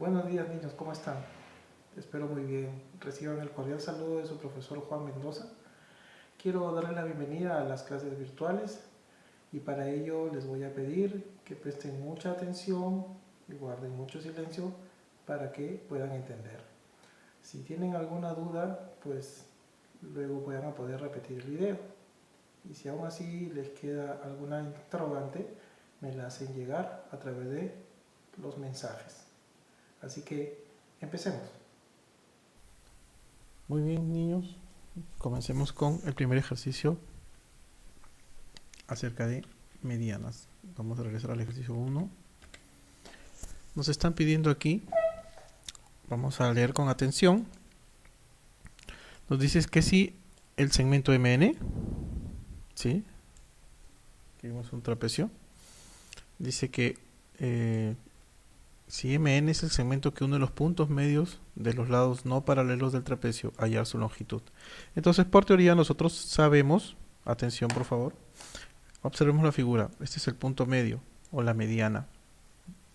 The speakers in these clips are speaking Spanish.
Buenos días niños, ¿cómo están? Espero muy bien. Reciban el cordial saludo de su profesor Juan Mendoza. Quiero darles la bienvenida a las clases virtuales y para ello les voy a pedir que presten mucha atención y guarden mucho silencio para que puedan entender. Si tienen alguna duda, pues luego van a poder repetir el video. Y si aún así les queda alguna interrogante, me la hacen llegar a través de los mensajes. Así que empecemos. Muy bien, niños. Comencemos con el primer ejercicio acerca de medianas. Vamos a regresar al ejercicio 1. Nos están pidiendo aquí, vamos a leer con atención. Nos dice que si el segmento MN, ¿sí? Aquí vemos un trapecio. Dice que si MN es el segmento que une los puntos medios de los lados no paralelos del trapecio, hallar su longitud. Entonces, por teoría, nosotros sabemos, atención por favor, observemos la figura. Este es el punto medio o la mediana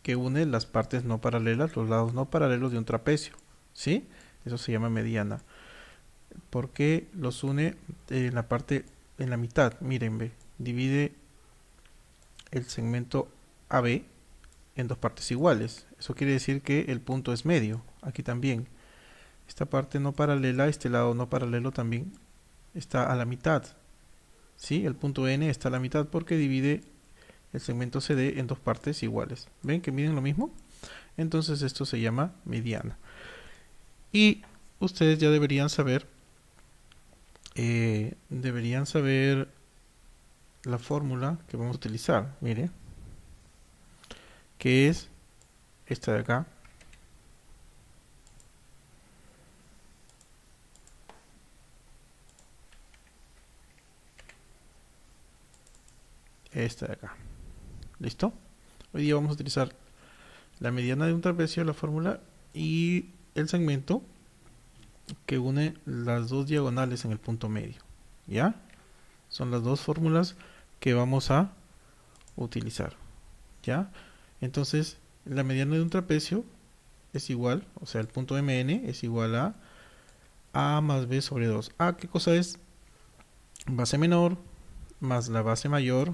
que une las partes no paralelas, los lados no paralelos de un trapecio, ¿sí? Eso se llama mediana. ¿Por qué los une en la parte, en la mitad? Miren, ve, divide el segmento AB en dos partes iguales. Eso quiere decir que el punto es medio. Aquí también. Esta parte no paralela, este lado no paralelo también está a la mitad. ¿Sí? El punto N está a la mitad porque divide el segmento CD en dos partes iguales. ¿Ven que miden lo mismo? Entonces esto se llama mediana. Y ustedes ya deberían saber la fórmula que vamos a utilizar. Mire, que es esta de acá. Esta de acá. ¿Listo? Hoy día vamos a utilizar la mediana de un trapecio, la fórmula, y el segmento que une las dos diagonales en el punto medio. ¿Ya? Son las dos fórmulas que vamos a utilizar. ¿Ya? Entonces, la mediana de un trapecio es igual, o sea, el punto MN es igual a más B sobre 2. ¿A qué cosa es? Base menor más la base mayor,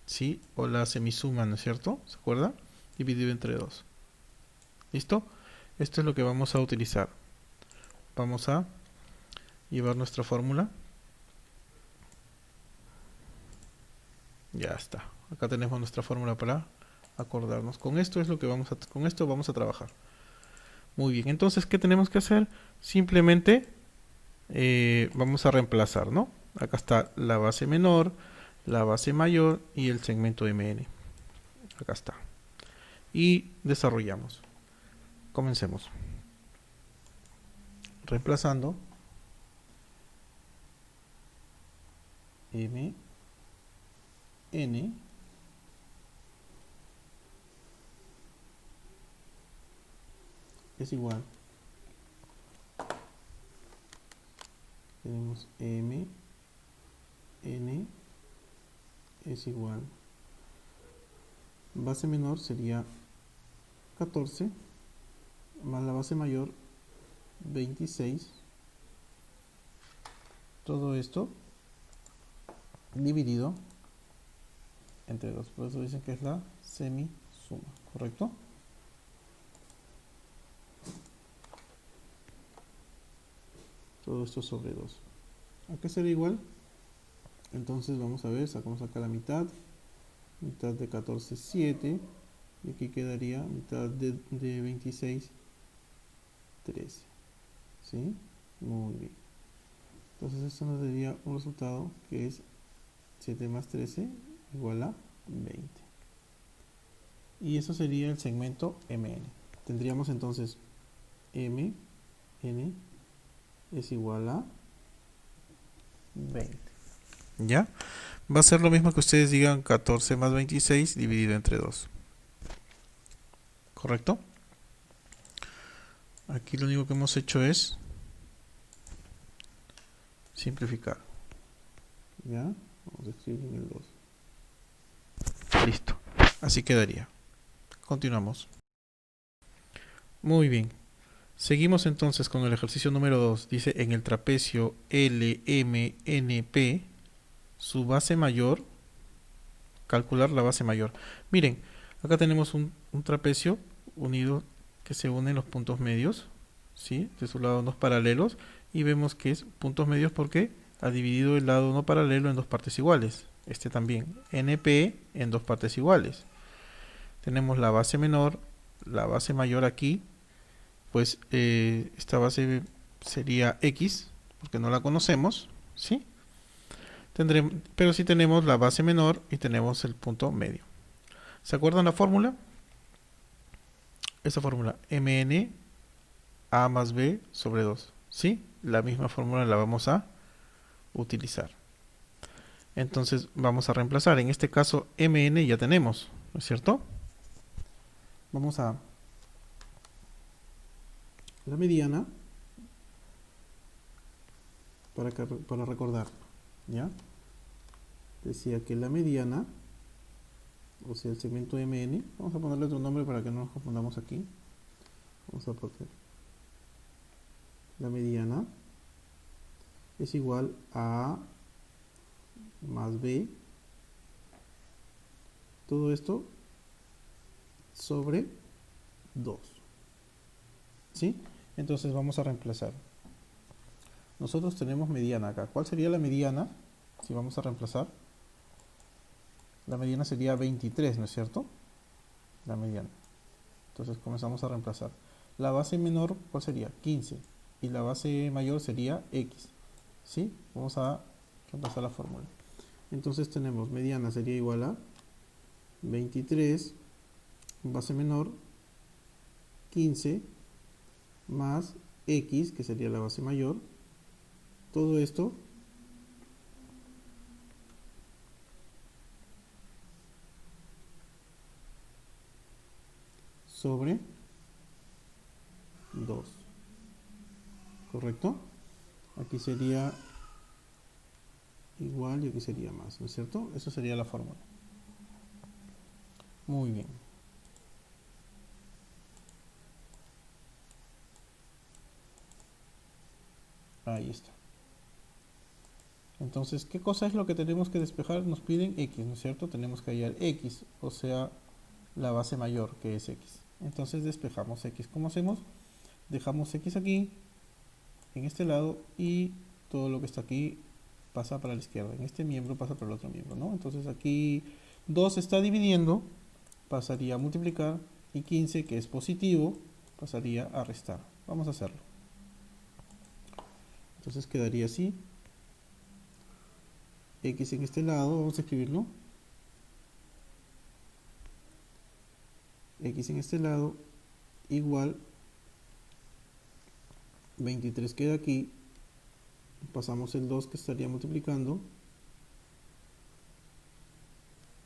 ¿sí? O la semisuma, ¿no es cierto? ¿Se acuerda? Dividido entre 2. ¿Listo? Esto es lo que vamos a utilizar. Vamos a llevar nuestra fórmula. Ya está. Acá tenemos nuestra fórmula para acordarnos. Con esto es lo que con esto vamos a trabajar. Muy bien. Entonces, ¿qué tenemos que hacer? Simplemente vamos a reemplazar, ¿no? Acá está la base menor, la base mayor y el segmento MN. Acá está. Y desarrollamos. Comencemos. Reemplazando M, N, es igual. Tenemos M, N, es igual. Base menor sería 14, más la base mayor 26. Todo esto dividido entre 2. Por eso dicen que es la semisuma, ¿correcto? Todo esto sobre 2. ¿A qué será igual? Entonces vamos a ver, sacamos acá la mitad. Mitad de 14, 7. Y aquí quedaría mitad de 26, 13. ¿Sí? Muy bien. Entonces esto nos daría un resultado que es 7 más 13 igual a 20. Y eso sería el segmento MN. Tendríamos entonces MN es igual a 20. ¿Ya? Va a ser lo mismo que ustedes digan 14 más 26 dividido entre 2. ¿Correcto? Aquí lo único que hemos hecho es simplificar. ¿Ya? Vamos a escribir en el 2. Listo. Así quedaría. Continuamos. Muy bien. Seguimos entonces con el ejercicio número 2. Dice en el trapecio LMNP, su base mayor, calcular la base mayor. Miren, acá tenemos un trapecio unido que se unen los puntos medios, ¿sí? De su lado no paralelos, y vemos que es puntos medios porque ha dividido el lado no paralelo en dos partes iguales. Este también, NP en dos partes iguales. Tenemos la base menor, la base mayor aquí, pues esta base sería X, porque no la conocemos, ¿sí? Pero sí tenemos la base menor y tenemos el punto medio. ¿Se acuerdan la fórmula? Esa fórmula, Mn A más B sobre 2. ¿Sí? La misma fórmula la vamos a utilizar. Entonces vamos a reemplazar. En este caso, Mn ya tenemos, ¿no es cierto? Vamos a la mediana para recordar, ¿ya? Decía que la mediana, o sea, el segmento Mn, vamos a ponerle otro nombre para que no nos confundamos aquí. Vamos a poner la mediana es igual a A más B, todo esto sobre 2. ¿Sí? Entonces vamos a reemplazar. Nosotros tenemos mediana acá. ¿Cuál sería la mediana? Si vamos a reemplazar. La mediana sería 23, ¿no es cierto? La mediana. Entonces comenzamos a reemplazar. La base menor, ¿cuál sería? 15. Y la base mayor sería X. ¿Sí? Vamos a reemplazar la fórmula. Entonces tenemos mediana sería igual a 23, base menor, 15, más X, que sería la base mayor. Todo esto sobre 2. ¿Correcto? Aquí sería igual y aquí sería más, ¿no es cierto? Eso sería la fórmula. Muy bien. Ahí está. Entonces, ¿qué cosa es lo que tenemos que despejar? Nos piden X, ¿no es cierto? Tenemos que hallar X, o sea, la base mayor, que es X. Entonces despejamos X. ¿Cómo hacemos? Dejamos X aquí, en este lado, y todo lo que está aquí pasa para la izquierda. En este miembro pasa para el otro miembro, ¿no? Entonces aquí 2 se está dividiendo, pasaría a multiplicar, y 15, que es positivo, pasaría a restar. Vamos a hacerlo. Entonces quedaría así. X en este lado, vamos a escribirlo. X en este lado igual 23 queda aquí. Pasamos el 2 que estaría multiplicando.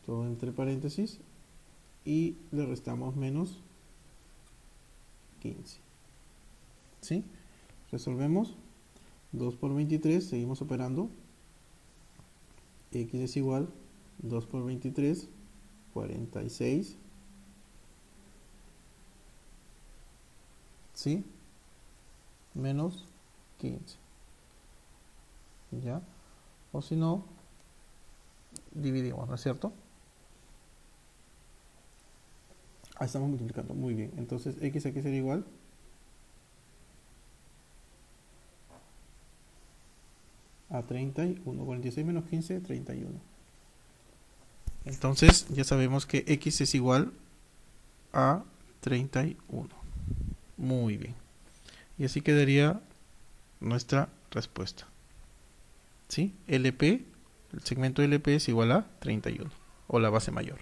Todo entre paréntesis. Y le restamos menos 15. ¿Sí? Resolvemos. 2 por 23, seguimos operando. X es igual 2 por 23, 46. ¿Sí? Menos 15. ¿Ya? O si no, dividimos, ¿no es cierto? Ahí estamos multiplicando, muy bien. Entonces X aquí sería igual a 31. 46 menos 15, 31. Entonces ya sabemos que X es igual a 31. Muy bien. Y así quedaría nuestra respuesta. ¿Sí? LP, el segmento LP es igual a 31, o la base mayor.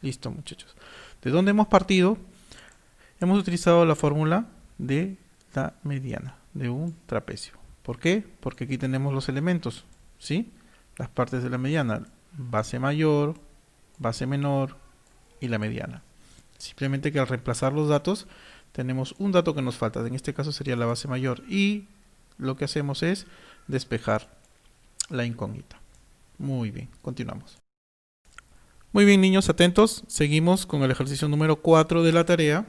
Listo, muchachos. ¿De dónde hemos partido? Hemos utilizado la fórmula de la mediana de un trapecio. ¿Por qué? Porque aquí tenemos los elementos, ¿sí? Las partes de la mediana, base mayor, base menor y la mediana. Simplemente que al reemplazar los datos, tenemos un dato que nos falta. En este caso sería la base mayor. Y lo que hacemos es despejar la incógnita. Muy bien, continuamos. Muy bien, niños, atentos. Seguimos con el ejercicio número 4 de la tarea.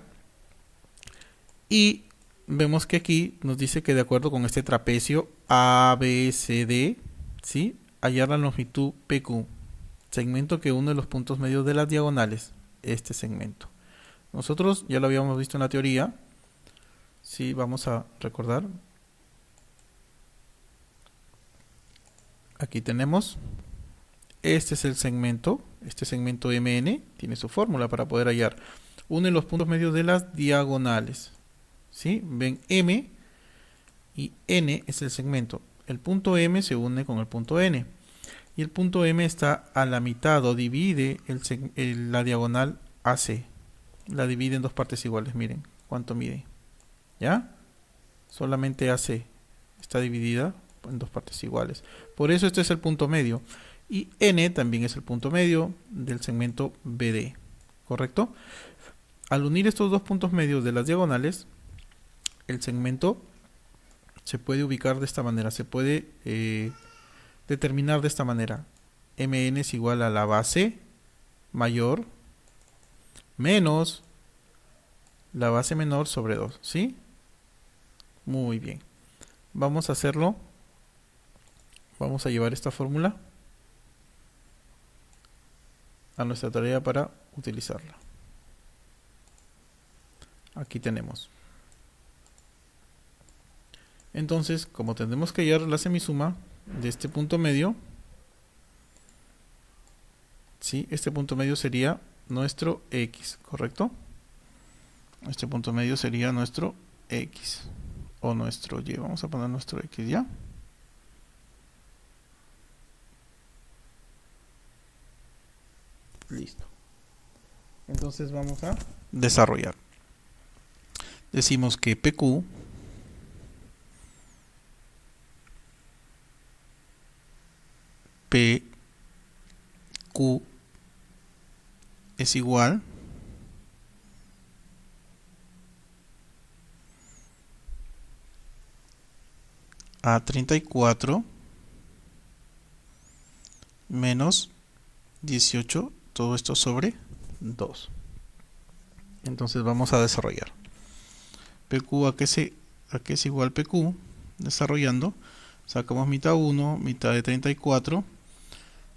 Y vemos que aquí nos dice que de acuerdo con este trapecio ABCD, ¿sí? Hallar la longitud PQ, segmento que une los puntos medios de las diagonales, este segmento. Nosotros ya lo habíamos visto en la teoría, ¿sí? Vamos a recordar. Aquí tenemos, este es el segmento, este segmento MN tiene su fórmula para poder hallar. Une los puntos medios de las diagonales, ¿sí? Ven M y N es el segmento. El punto M se une con el punto N. Y el punto M está a la mitad o divide la diagonal AC. La divide en dos partes iguales, miren cuánto mide. ¿Ya? Solamente AC está dividida en dos partes iguales. Por eso este es el punto medio. Y N también es el punto medio del segmento BD. ¿Correcto? Al unir estos dos puntos medios de las diagonales, el segmento se puede ubicar de esta manera. Se puede determinar de esta manera. MN es igual a la base mayor menos la base menor sobre 2. ¿Sí? Muy bien. Vamos a hacerlo. Vamos a llevar esta fórmula a nuestra tarea para utilizarla. Aquí tenemos. Entonces, como tendremos que hallar la semisuma de este punto medio, ¿sí? Este punto medio sería nuestro X, ¿correcto? Este punto medio sería nuestro X o nuestro Y. Vamos a poner nuestro X ya. Listo. Entonces vamos a desarrollar. Decimos que PQ es igual a 34 menos 18, todo esto sobre 2. Entonces vamos a desarrollar. PQ a qué es igual PQ, desarrollando, sacamos mitad 1, mitad de 34,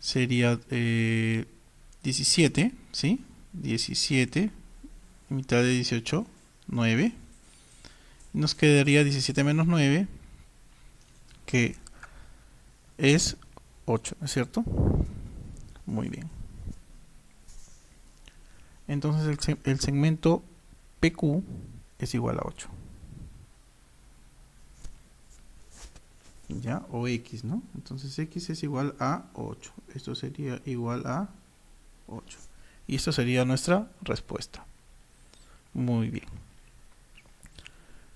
sería 17, ¿sí? 17, mitad de 18, 9. Y nos quedaría 17 menos 9, que es 8, ¿no es cierto? Muy bien. Entonces el segmento PQ es igual a 8. ¿Ya? O X, ¿no? Entonces X es igual a 8. Esto sería igual a 8. Y esto sería nuestra respuesta. Muy bien.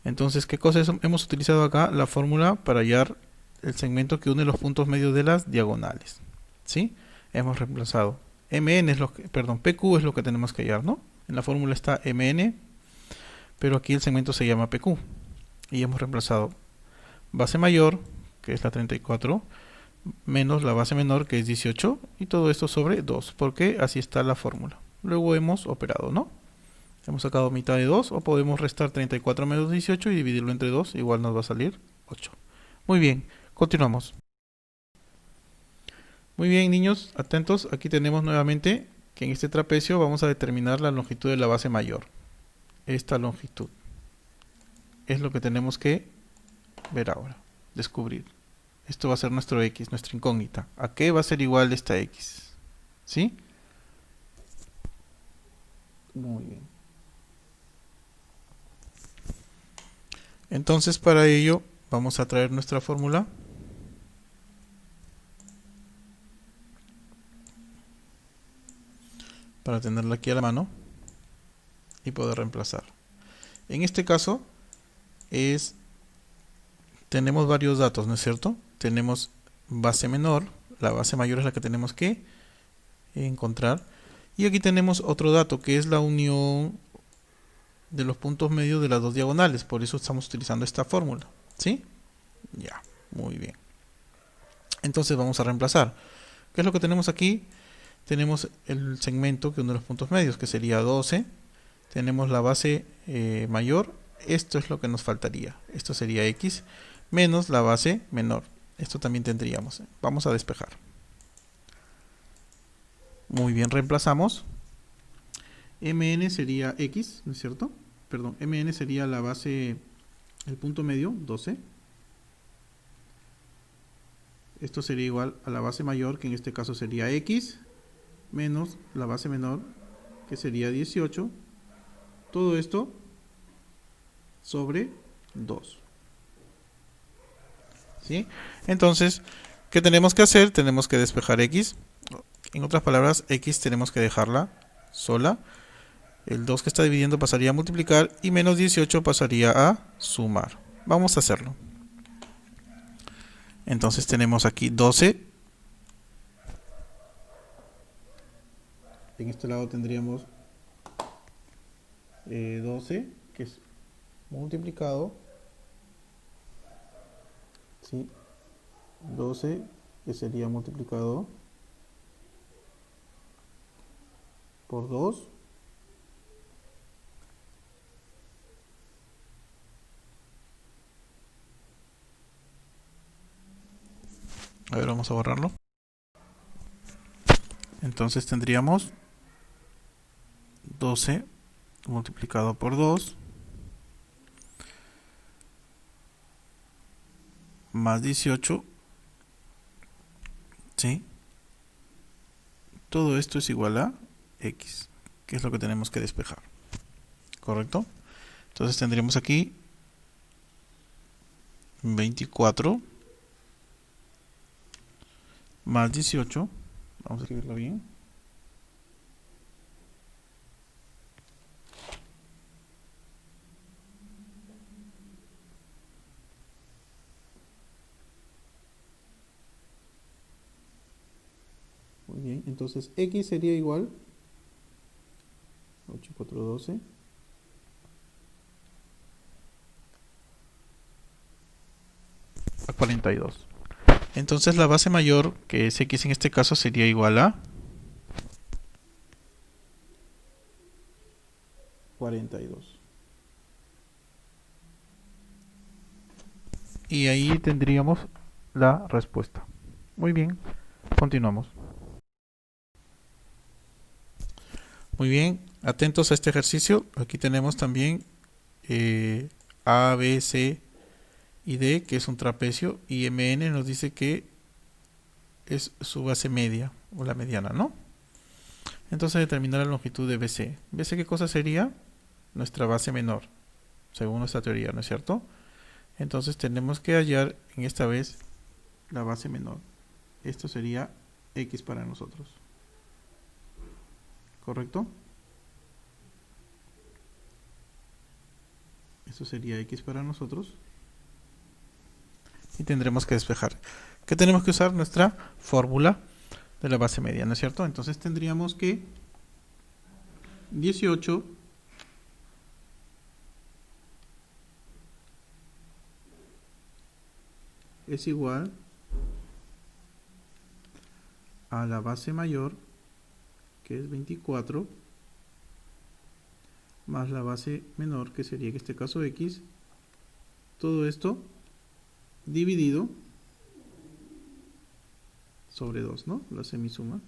Entonces, ¿qué cosa hemos utilizado acá? La fórmula para hallar el segmento que une los puntos medios de las diagonales. ¿Sí? Hemos reemplazado MN es PQ es lo que tenemos que hallar, ¿no? En la fórmula está MN, pero aquí el segmento se llama PQ. Y hemos reemplazado base mayor, que es la 34, menos la base menor, que es 18, y todo esto sobre 2, porque así está la fórmula. Luego hemos operado, ¿no? Hemos sacado mitad de 2, o podemos restar 34 menos 18 y dividirlo entre 2, igual nos va a salir 8. Muy bien, continuamos. Muy bien, niños, atentos. Aquí tenemos nuevamente que en este trapecio vamos a determinar la longitud de la base mayor. Esta longitud es lo que tenemos que ver ahora, descubrir. Esto va a ser nuestro X, nuestra incógnita. ¿A qué va a ser igual esta X? ¿Sí? Muy bien. Entonces, para ello, vamos a traer nuestra fórmula. Para tenerla aquí a la mano y poder reemplazar. En este caso, tenemos varios datos, ¿no es cierto? Tenemos base menor, la base mayor es la que tenemos que encontrar. Y aquí tenemos otro dato, que es la unión de los puntos medios de las dos diagonales. Por eso estamos utilizando esta fórmula. ¿Sí? Ya, muy bien. Entonces vamos a reemplazar. ¿Qué es lo que tenemos aquí? Tenemos el segmento que une los puntos medios, que sería 12. Tenemos la base mayor esto es lo que nos faltaría. Esto sería x menos la base menor. Esto también tendríamos. Vamos a despejar. Muy bien, reemplazamos. Mn sería x, ¿no es cierto? Perdón, Mn sería la base, el punto medio, 12. Esto sería igual a la base mayor, que en este caso sería x, menos la base menor, que sería 18. Todo esto sobre 2. ¿Sí? Entonces, ¿qué tenemos que hacer? Tenemos que despejar x. En otras palabras, x tenemos que dejarla sola. El 2 que está dividiendo pasaría a multiplicar y menos 18 pasaría a sumar. Vamos a hacerlo. Entonces tenemos aquí 12. En este lado tendríamos 12, que es multiplicado. ¿Sí? 12, que sería multiplicado por 2. A ver, vamos a borrarlo. Entonces tendríamos 12 multiplicado por 2 más 18. ¿Sí? Todo esto es igual a x, que es lo que tenemos que despejar. ¿Correcto? Entonces tendríamos aquí 24 más 18. Vamos a escribirlo bien. Muy bien, entonces x sería igual 8, 4, 12 a 42. Entonces la base mayor, que es x en este caso, sería igual a 42. Y ahí tendríamos la respuesta. Muy bien, continuamos. Muy bien, atentos a este ejercicio. Aquí tenemos también A, B, C y D, que es un trapecio, y Mn nos dice que es su base media, o la mediana, ¿no? Entonces determinar la longitud de BC. ¿BC qué cosa sería? Nuestra base menor, según nuestra teoría, ¿no es cierto? Entonces tenemos que hallar en esta vez la base menor. Esto sería X para nosotros. ¿Correcto? Esto sería X para nosotros. Y tendremos que despejar. ¿Qué tenemos que usar? Nuestra fórmula de la base media, ¿no es cierto? Entonces tendríamos que 18 es igual a la base mayor, que es 24, más la base menor, que sería en este caso x. Todo esto dividido sobre 2, ¿no? La semisuma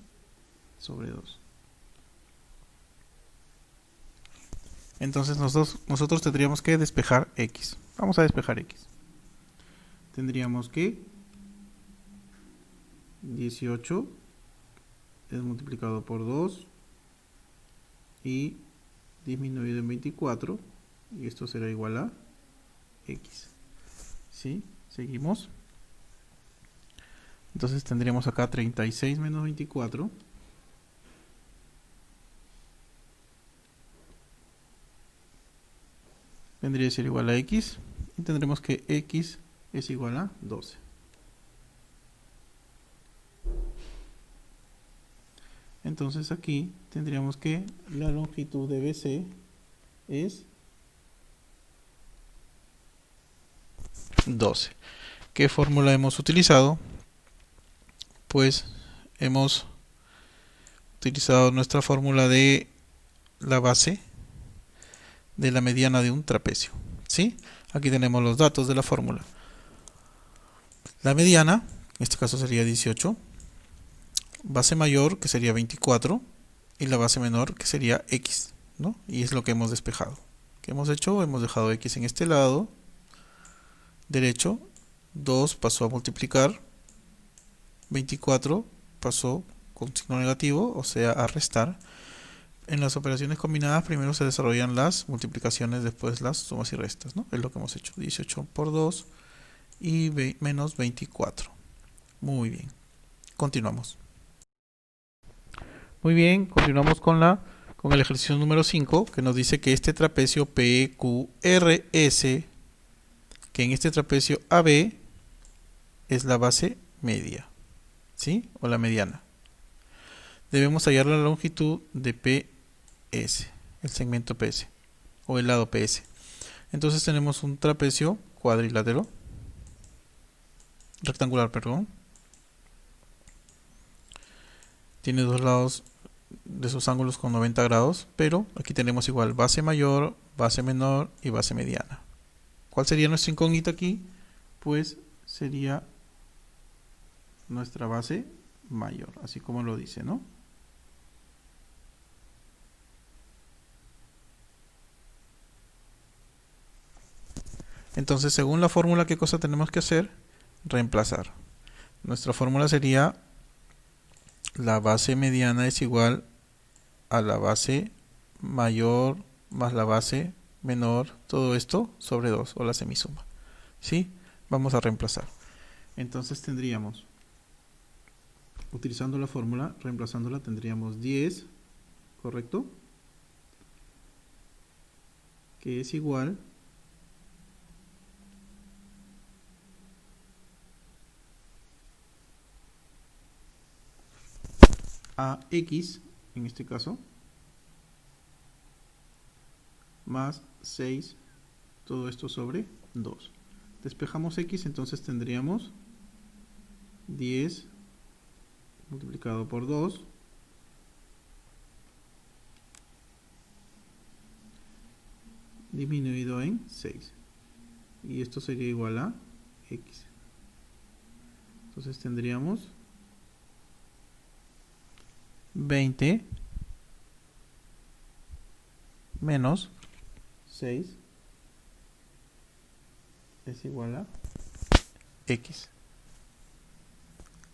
sobre 2. Entonces nosotros tendríamos que despejar x. Vamos a despejar x. Tendríamos que 18 es multiplicado por 2 y disminuido en 24, y esto será igual a x. ¿Sí? Seguimos. Entonces tendríamos acá 36 menos 24. Vendría a ser igual a x. Y tendremos que x es igual a 12. Entonces aquí tendríamos que la longitud de BC es 12. ¿Qué fórmula hemos utilizado? Pues hemos utilizado nuestra fórmula de la base de la mediana de un trapecio. ¿sí? Aquí tenemos los datos de la fórmula. La mediana, en este caso sería 18, base mayor, que sería 24, y la base menor, que sería x, ¿no? Y es lo que hemos despejado. ¿Qué hemos hecho? Hemos dejado x en este lado derecho, 2 pasó a multiplicar, 24 pasó con signo negativo, o sea, a restar. En las operaciones combinadas primero se desarrollan las multiplicaciones, después las sumas y restas, ¿no? Es lo que hemos hecho. 18 por 2 y menos 24. Muy bien. Continuamos. Muy bien, continuamos con el ejercicio número 5, que nos dice que este trapecio PQRS, que en este trapecio AB es la base media, ¿sí? O la mediana. Debemos hallar la longitud de PS, el segmento PS, o el lado PS. Entonces tenemos un trapecio cuadrilátero, rectangular, perdón. Tiene dos lados de sus ángulos con 90 grados, pero aquí tenemos igual base mayor, base menor y base mediana. ¿Cuál sería nuestra incógnita aquí? Pues sería nuestra base mayor, así como lo dice, ¿no? Entonces, según la fórmula, ¿qué cosa tenemos que hacer? Reemplazar. Nuestra fórmula sería la base mediana es igual a la base mayor más la base menor, todo esto sobre 2 o la semisuma. ¿Sí? Vamos a reemplazar. Entonces tendríamos, utilizando la fórmula, reemplazándola, tendríamos 10, ¿correcto? Que es igual a x, en este caso, más 6, todo esto sobre 2. Despejamos x, entonces tendríamos 10 multiplicado por 2 disminuido en 6. Y esto sería igual a x. Entonces tendríamos 20 menos 6 es igual a x.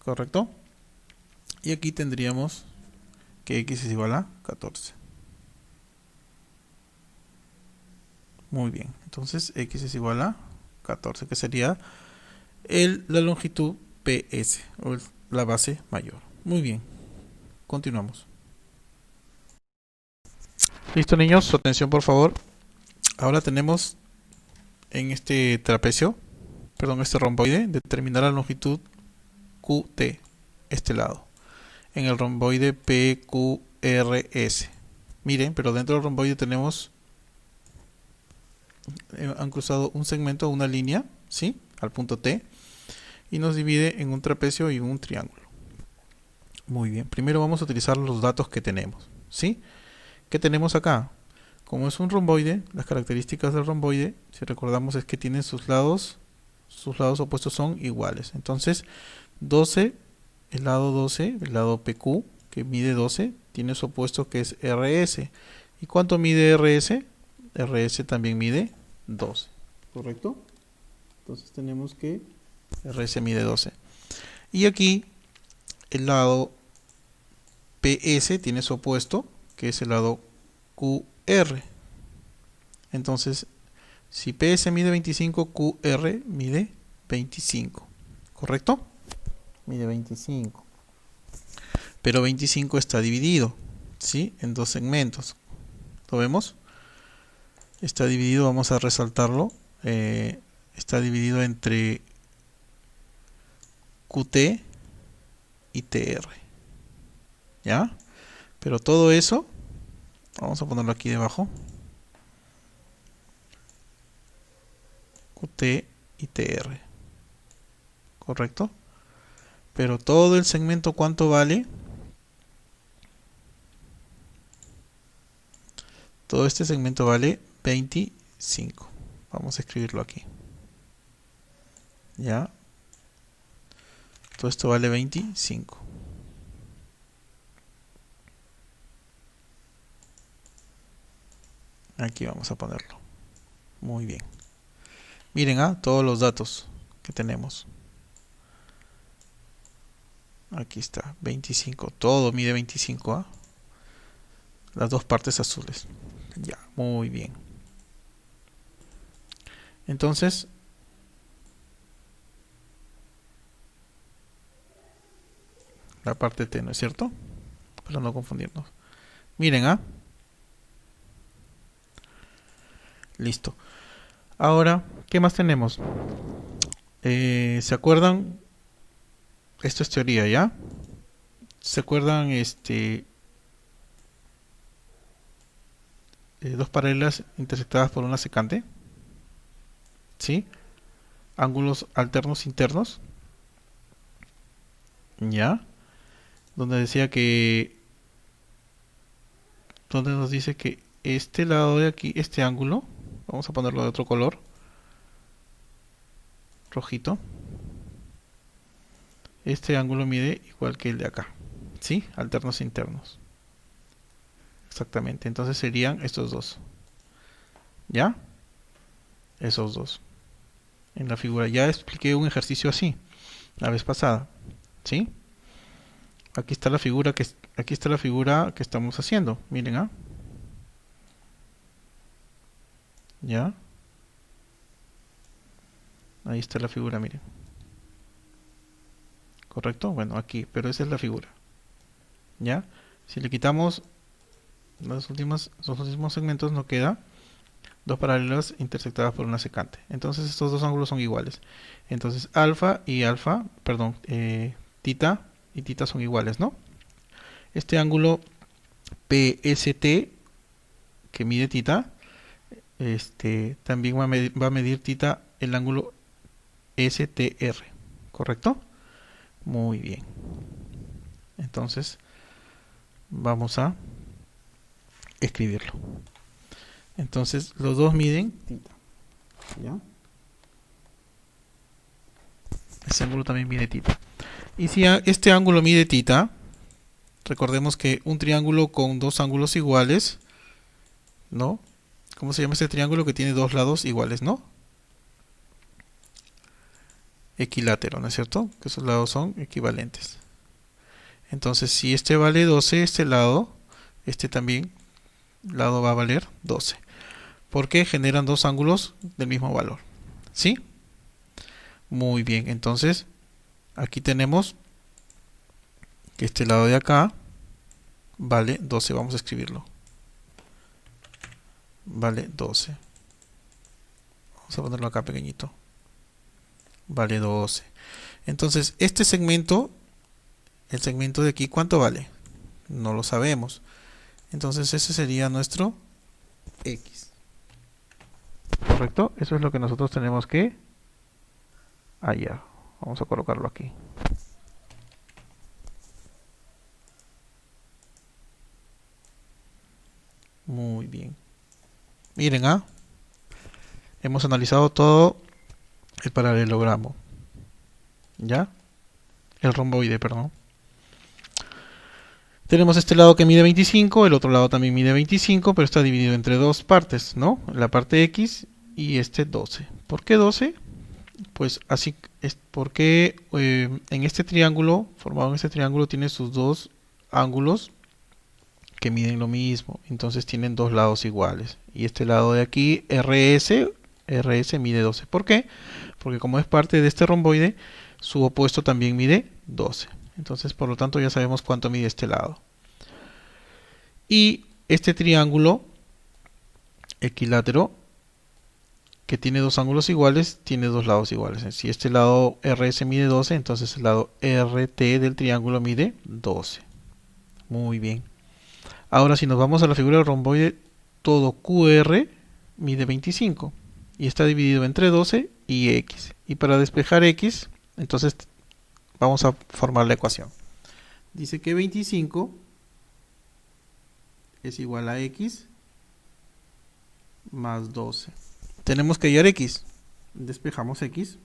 ¿Correcto? Y aquí tendríamos que x es igual a 14. Muy bien. Entonces x es igual a 14, que sería la longitud PS, o la base mayor. Muy bien. Continuamos. Listo, niños, su atención por favor. Ahora tenemos en este trapecio, perdón, este romboide, determinar la longitud QT, este lado, en el romboide PQRS. Miren, pero dentro del romboide tenemos, han cruzado un segmento, una línea, ¿sí? Al punto T, y nos divide en un trapecio y un triángulo. Muy bien, primero vamos a utilizar los datos que tenemos, ¿sí? ¿Qué tenemos acá? Como es un romboide, las características del romboide, si recordamos, es que tienen sus lados opuestos son iguales. Entonces, 12, el lado 12, el lado PQ, que mide 12, tiene su opuesto que es RS. ¿Y cuánto mide RS? RS también mide 12, ¿correcto? Entonces tenemos que RS mide 12. Y aquí, el lado PS tiene su opuesto, que es el lado QR. Entonces, si PS mide 25, QR mide 25. ¿Correcto? Mide 25. Pero 25 está dividido, ¿sí? En dos segmentos. ¿Lo vemos? Está dividido, vamos a resaltarlo. Está dividido entre QT y TR. ¿Ya? Pero todo eso, vamos a ponerlo aquí debajo. QT y TR. ¿Correcto? Pero todo el segmento, ¿cuánto vale? Todo este segmento vale 25. Vamos a escribirlo aquí. Ya. Todo esto vale 25. Aquí vamos a ponerlo. Muy bien. Miren, todos los datos que tenemos. Aquí está, 25. Todo mide 25, las dos partes azules. Ya, muy bien. Entonces, la parte T, ¿no es cierto? Para no confundirnos. Miren, listo. Ahora, ¿qué más tenemos? ¿Se acuerdan? Esto es teoría, ¿ya? ¿Se acuerdan dos paralelas intersectadas por una secante? ¿Sí? Ángulos alternos internos. ¿Ya? Donde decía que... Donde nos dice que este lado de aquí, este ángulo, vamos a ponerlo de otro color, rojito. Este ángulo mide igual que el de acá. ¿Sí? Alternos internos. Exactamente. Entonces serían estos dos. ¿Ya? Esos dos. En la figura. Ya expliqué un ejercicio así la vez pasada. ¿Sí? Aquí está la figura que estamos haciendo. Miren, ¿ya? Ahí está la figura, miren. ¿Correcto? Bueno, aquí, pero esa es la figura. ¿Ya? Si le quitamos los últimos segmentos, nos queda dos paralelas intersectadas por una secante. Entonces estos dos ángulos son iguales. Entonces tita y tita son iguales, ¿no? Este ángulo PST que mide tita, también va a medir tita el ángulo STR, ¿correcto? Muy bien. Entonces vamos a escribirlo. Entonces los dos miden tita. ¿Ya? Ese ángulo también mide tita. Y si este ángulo mide tita, recordemos que un triángulo con dos ángulos iguales, ¿no? ¿Cómo se llama este triángulo que tiene dos lados iguales, no? Equilátero, ¿no es cierto? Que esos lados son equivalentes. Entonces, si este vale 12, este también lado va a valer 12. Porque generan dos ángulos del mismo valor. ¿Sí? Muy bien, entonces aquí tenemos que este lado de acá vale 12. Vamos a escribirlo. Vale 12. Vamos a ponerlo acá pequeñito. Vale 12. Entonces, este segmento, el segmento de aquí, ¿cuánto vale? No lo sabemos. Entonces, ese sería nuestro X. ¿Correcto? Eso es lo que nosotros tenemos que hallar. Vamos a colocarlo aquí. Muy bien. Miren, hemos analizado todo el paralelogramo. ¿Ya? El romboide, perdón. Tenemos este lado que mide 25, el otro lado también mide 25, pero está dividido entre dos partes, ¿no? La parte X y este 12. ¿Por qué 12? Pues así es porque en este triángulo, formado en este triángulo, tiene sus dos ángulos que miden lo mismo. Entonces tienen dos lados iguales. Y este lado de aquí, RS mide 12. ¿Por qué? Porque como es parte de este romboide, su opuesto también mide 12. Entonces, por lo tanto, ya sabemos cuánto mide este lado. Y este triángulo equilátero, que tiene dos ángulos iguales, tiene dos lados iguales. Si este lado RS mide 12, entonces el lado RT del triángulo mide 12. Muy bien. Ahora, si nos vamos a la figura del romboide, todo QR mide 25 y está dividido entre 12 y X. Y para despejar X, entonces vamos a formar la ecuación. Dice que 25 es igual a X más 12. tenemos que hallar x. Despejamos x.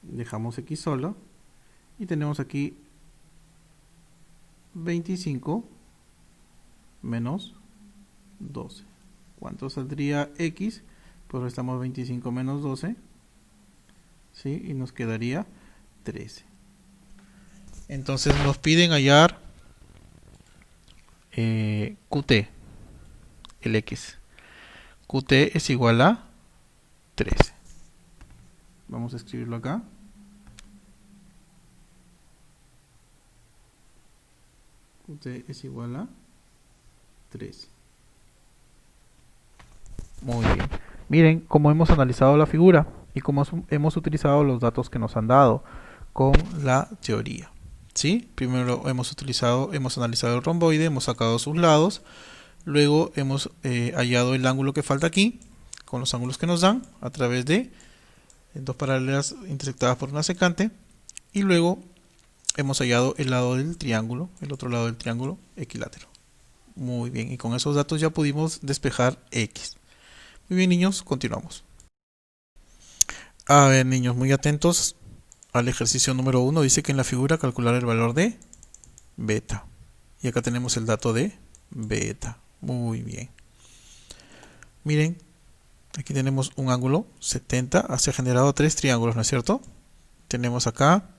Dejamos x solo. Y tenemos aquí 25 menos 12. ¿Cuánto saldría x? Pues restamos 25 menos 12. ¿Sí? Y nos quedaría 13. Entonces nos piden hallar QT, el x. QT es igual a 13. Vamos a escribirlo acá. QT es igual a 13. Muy bien. Miren cómo hemos analizado la figura y cómo hemos utilizado los datos que nos han dado con la teoría. ¿Sí? Primero hemos analizado el romboide, hemos sacado sus lados, luego hemos hallado el ángulo que falta aquí, con los ángulos que nos dan, a través de dos paralelas intersectadas por una secante, y luego hemos hallado el lado del triángulo, el otro lado del triángulo equilátero. Muy bien, y con esos datos ya pudimos despejar X. Muy bien, niños, continuamos. A ver, niños, muy atentos al ejercicio número 1. Dice que en la figura calcular el valor de beta. Y acá tenemos el dato de beta. Muy bien. Miren, aquí tenemos un ángulo 70. Se ha generado 3 triángulos, ¿no es cierto? Tenemos acá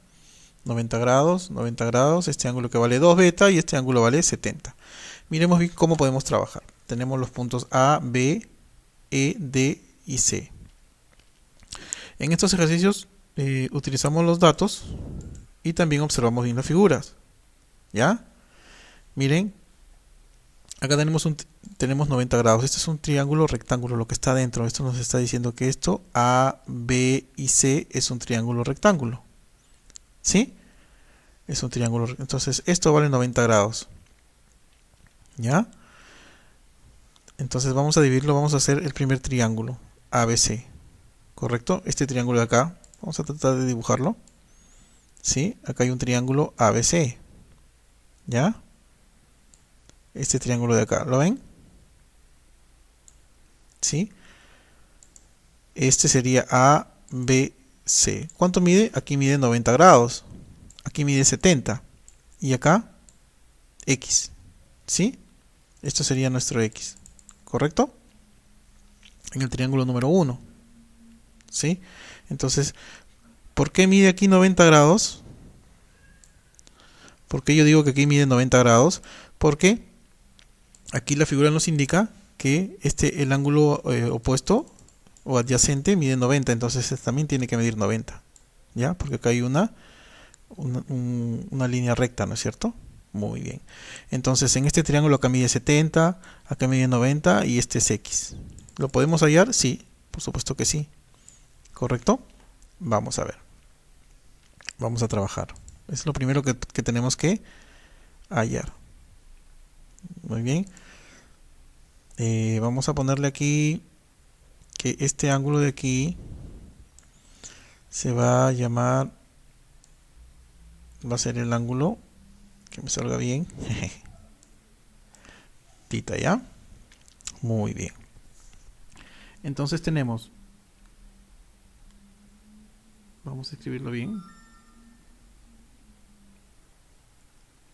90 grados, este ángulo que vale 2 beta y este ángulo vale 70. Miremos bien cómo podemos trabajar. Tenemos los puntos A, B, E, D y C. En estos ejercicios utilizamos los datos y también observamos bien las figuras. ¿Ya? Miren, acá tenemos 90 grados. Este es un triángulo rectángulo, lo que está dentro. Esto nos está diciendo que esto, A, B y C, es un triángulo rectángulo. ¿Sí? Es un triángulo. Entonces, esto vale 90 grados. ¿Ya? Entonces, vamos a dividirlo. Vamos a hacer el primer triángulo, ABC. ¿Correcto? Este triángulo de acá. Vamos a tratar de dibujarlo. ¿Sí? Acá hay un triángulo ABC. ¿Ya? Este triángulo de acá. ¿Lo ven? ¿Sí? Este sería ABC. ¿Cuánto mide? Aquí mide 90 grados. Aquí mide 70. Y acá, X. ¿Sí? Esto sería nuestro X. ¿Correcto? En el triángulo número 1. ¿Sí? Entonces, ¿por qué mide aquí 90 grados? ¿Por qué yo digo que aquí mide 90 grados? Porque aquí la figura nos indica que el ángulo opuesto o adyacente mide 90, entonces también tiene que medir 90. ¿Ya? Porque acá hay una línea recta, ¿no es cierto? Muy bien. Entonces en este triángulo acá mide 70, acá mide 90 y este es X. ¿Lo podemos hallar? Sí, por supuesto que sí. ¿Correcto? Vamos a ver. Vamos a trabajar. Es lo primero que tenemos que hallar. Muy bien. Vamos a ponerle aquí que este ángulo de aquí se va a llamar, va a ser el ángulo, que me salga bien, tita, ¿ya? Muy bien. Entonces tenemos, vamos a escribirlo bien,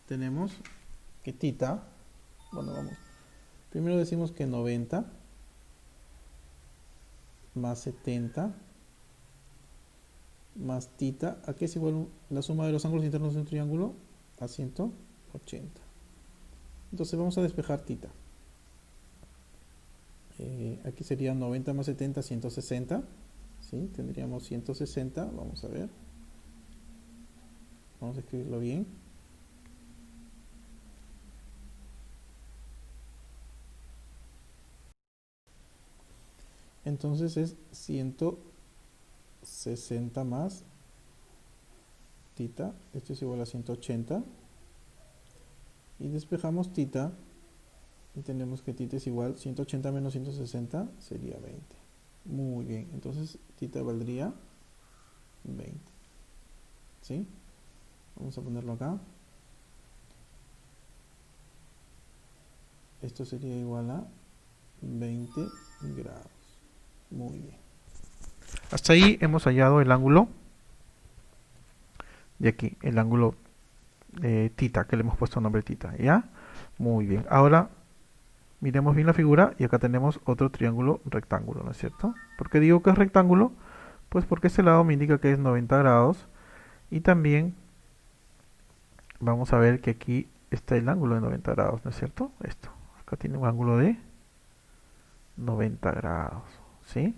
tenemos que tita, bueno, vamos, primero decimos que 90 más 70 más tita, aquí es igual la suma de los ángulos internos de un triángulo a 180. Entonces vamos a despejar tita. Aquí sería 90 más 70, 160. ¿Sí? Tendríamos 160, vamos a ver. Vamos a escribirlo bien. Entonces es 160 más tita, esto es igual a 180. Y despejamos tita y tenemos que tita es igual 180 menos 160 sería 20. Muy bien, entonces tita valdría 20. ¿Sí? Vamos a ponerlo acá. Esto sería igual a 20 grados. Muy bien. Hasta ahí hemos hallado el ángulo de aquí, el ángulo tita, que le hemos puesto nombre tita, ¿ya? Muy bien. Ahora miremos bien la figura y acá tenemos otro triángulo rectángulo, ¿no es cierto? ¿Por qué digo que es rectángulo? Pues porque este lado me indica que es 90 grados y también vamos a ver que aquí está el ángulo de 90 grados, ¿no es cierto? Esto, acá tiene un ángulo de 90 grados, ¿sí?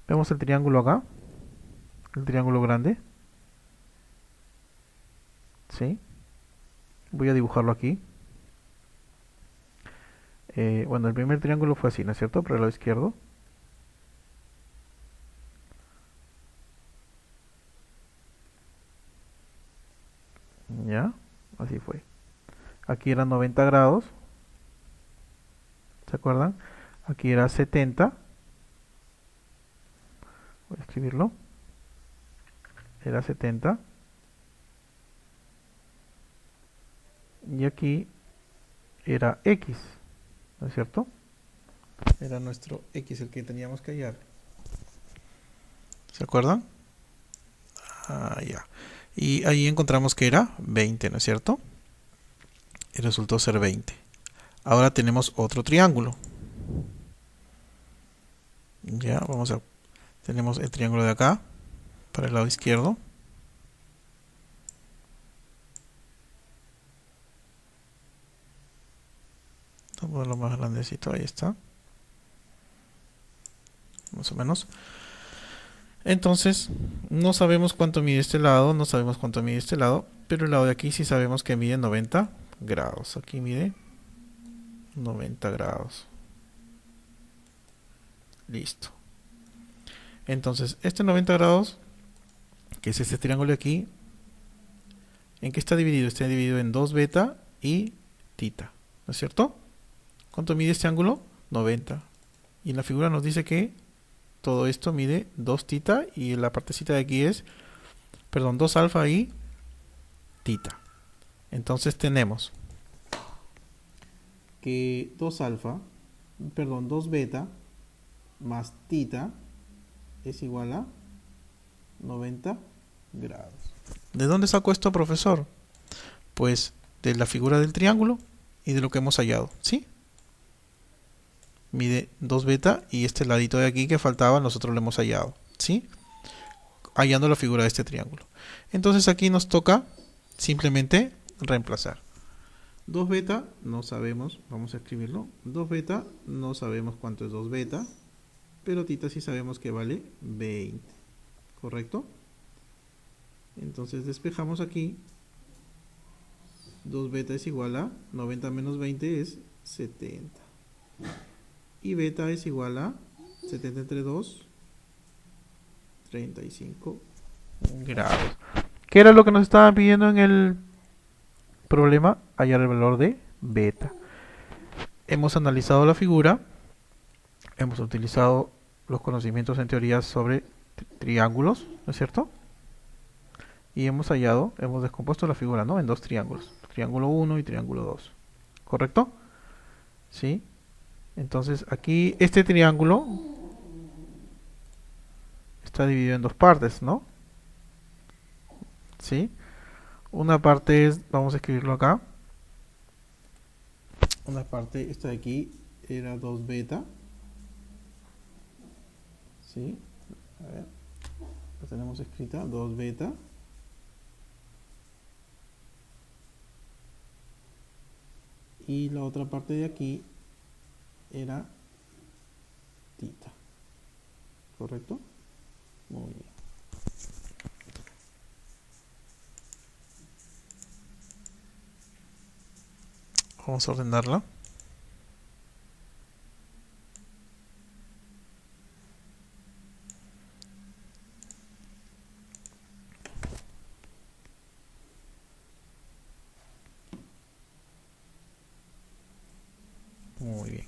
Vemos el triángulo acá, el triángulo grande, ¿sí? Voy a dibujarlo aquí. Bueno, el primer triángulo fue así, ¿no es cierto? Por el lado izquierdo. Ya, así fue. Aquí eran 90 grados, ¿se acuerdan? Aquí era 70. Voy a escribirlo. Era 70. Y aquí era X, ¿no es cierto? Era nuestro X el que teníamos que hallar. ¿Se acuerdan? Ah, ya. Y ahí encontramos que era 20, ¿no es cierto? Y resultó ser 20. Ahora tenemos otro triángulo. Ya, tenemos el triángulo de acá, para el lado izquierdo. Vamos a ponerlo más grandecito, ahí está. Más o menos. Entonces, no sabemos cuánto mide este lado, no sabemos cuánto mide este lado, pero el lado de aquí sí sabemos que mide 90 grados. Aquí mide 90 grados. Listo. Entonces, este 90 grados, que es este triángulo de aquí, ¿en qué está dividido? Está dividido en 2 beta y tita, ¿no es cierto? ¿Cuánto mide este ángulo? 90. Y en la figura nos dice que todo esto mide 2 tita y la partecita de aquí es, perdón, 2 alfa y tita. Entonces tenemos que 2 alfa, perdón, 2 beta más tita es igual a 90 grados. ¿De dónde sacó esto, profesor? Pues de la figura del triángulo y de lo que hemos hallado, ¿sí? Mide 2 beta y este ladito de aquí que faltaba nosotros lo hemos hallado, ¿sí? Hallando la figura de este triángulo. Entonces aquí nos toca simplemente reemplazar. 2 beta no sabemos, vamos a escribirlo. 2 beta no sabemos cuánto es 2 beta, pero tita sí sabemos que vale 20, ¿correcto? Entonces despejamos aquí. 2 beta es igual a 90 menos 20 es 70. Y beta es igual a 70 entre 2, 35 grados. ¿Qué era lo que nos estaban pidiendo en el problema? Hallar el valor de beta. Hemos analizado la figura, hemos utilizado los conocimientos en teoría sobre triángulos, ¿no es cierto? Y hemos descompuesto la figura, ¿no? En 2 triángulos, triángulo 1 y triángulo 2, ¿correcto? ¿Sí? Entonces aquí este triángulo está dividido en 2 partes, ¿no? ¿Sí? Una parte es, vamos a escribirlo acá. Una parte, esta de aquí, era 2 beta. ¿Sí? A ver, la tenemos escrita, 2 beta. Y la otra parte de aquí era tita, ¿correcto? Muy bien. Vamos a ordenarla. Muy bien.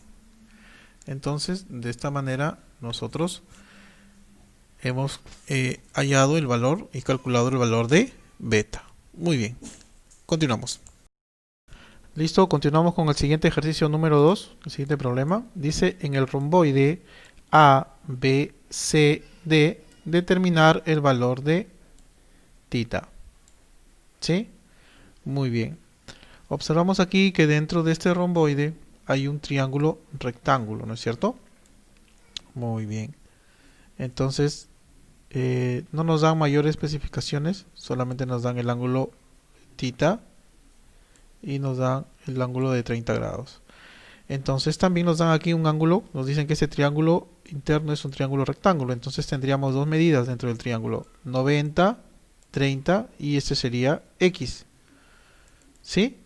Entonces, de esta manera, nosotros hemos hallado el valor y calculado el valor de beta. Muy bien. Continuamos. Listo, continuamos con el siguiente ejercicio número 2. El siguiente problema. Dice, en el romboide A, B, C, D, determinar el valor de tita. ¿Sí? Muy bien. Observamos aquí que dentro de este romboide hay un triángulo rectángulo, ¿no es cierto? Muy bien. Entonces, no nos dan mayores especificaciones, solamente nos dan el ángulo tita y nos dan el ángulo de 30 grados. Entonces también nos dan aquí un ángulo, nos dicen que este triángulo interno es un triángulo rectángulo, entonces tendríamos dos medidas dentro del triángulo, 90, 30 y este sería X. ¿Sí?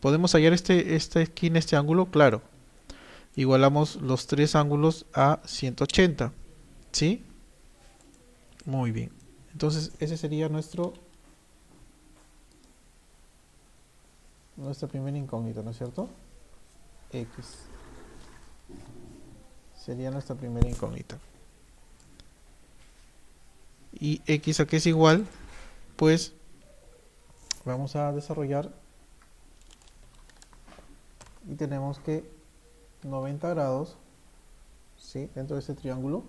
¿Podemos hallar aquí en este ángulo? Claro. Igualamos los tres ángulos a 180. ¿Sí? Muy bien. Entonces ese sería nuestra primera incógnita, ¿no es cierto? X. Sería nuestra primera incógnita. Y X a qué es igual, pues vamos a desarrollar y tenemos que 90 grados, ¿sí? Dentro de este triángulo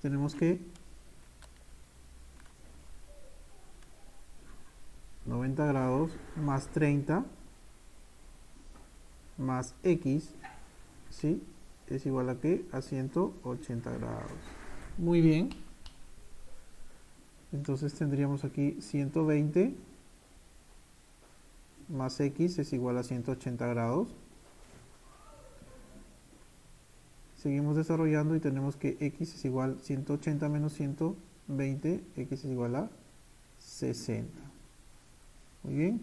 tenemos que 90 grados más 30 más X, ¿sí? Es igual a ¿qué? A 180 grados. Muy bien. Entonces tendríamos aquí 120 más X es igual a 180 grados. Seguimos desarrollando y tenemos que X es igual a 180 menos 120, X es igual a 60. Muy bien.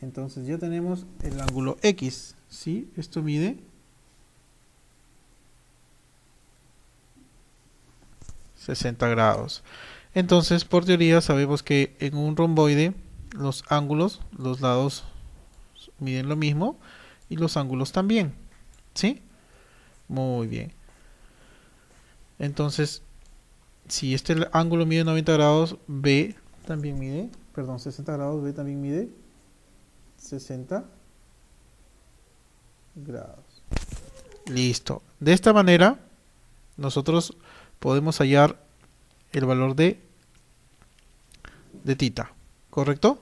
Entonces ya tenemos el ángulo X, ¿sí? Esto mide 60 grados. Entonces, por teoría, sabemos que en un romboide los ángulos, los lados miden lo mismo y los ángulos también, ¿sí? Muy bien. Entonces, si este ángulo mide 90 grados, B también mide, perdón, 60 grados, B también mide 60 grados. Listo. De esta manera, nosotros podemos hallar el valor de tita, ¿correcto?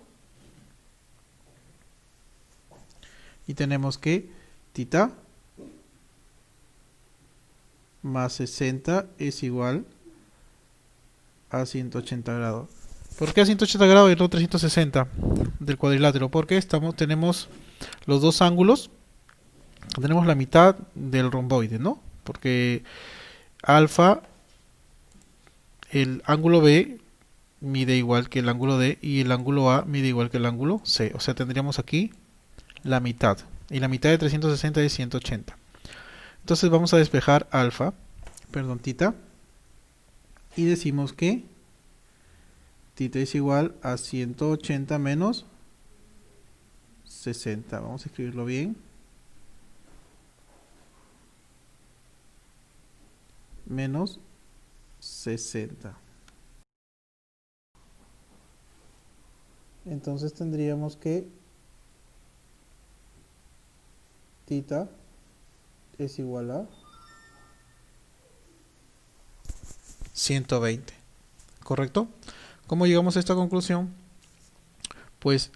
Y tenemos que tita más 60 es igual a 180 grados. ¿Por qué a 180 grados y no 360 del cuadrilátero? Porque tenemos los dos ángulos, tenemos la mitad del romboide, ¿no? Porque alfa, el ángulo B mide igual que el ángulo D y el ángulo A mide igual que el ángulo C. O sea, tendríamos aquí la mitad. Y la mitad de 360 es 180. Entonces vamos a despejar tita. Y decimos que tita es igual a 180 menos 60. Vamos a escribirlo bien. Menos 60. Entonces tendríamos que tita es igual a 120. ¿Correcto? ¿Cómo llegamos a esta conclusión? Pues